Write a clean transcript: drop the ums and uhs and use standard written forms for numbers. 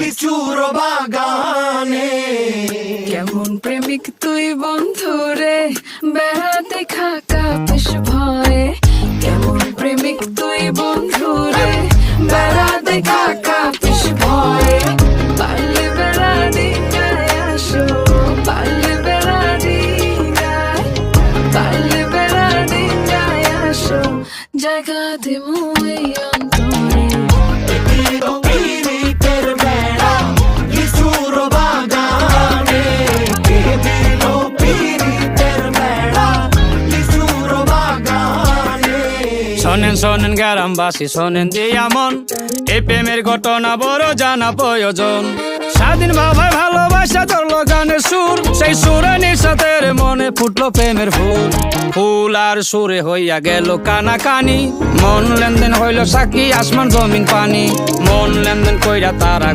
লিচুর বাগানে। কেমন প্রেমিক তুই বন্ধু রে, বেড়াতে খাকা বেশ ভয়ে। কেমন প্রেমিক তুই বন্ধু রে, বেড়াতে খাকা বেশ ভয়ে। পারলে বেড়া দিগায় আসো, পারলে বেড়া দিগায়, পারলে বেড়া দিগায় আসো, জায়গা দিমু এই অন্তরে। পীড়িতের বেড়া লিচুর বাগানে, কে দিল পীড়িতের বেড়া লিচুর বাগানে। শোনেন শোনেন গ্রামবাসী, শোনেন দিয়া মন, এই প্রেমের ঘটনা বড় জানা প্রয়োজন। স্বাধীন ভাবায় ভালোবাসা ধরলো গানের সুর, সেই সুরে নিঃসাতের মনে ফুটলো প্রেমের ফুল। ফুল আর সুরে হইয়া গেল কানাকানি, মন লেনদেন হইল সাক্ষী আসমান জমিন পানি। মন লেনদেন কইরা তারা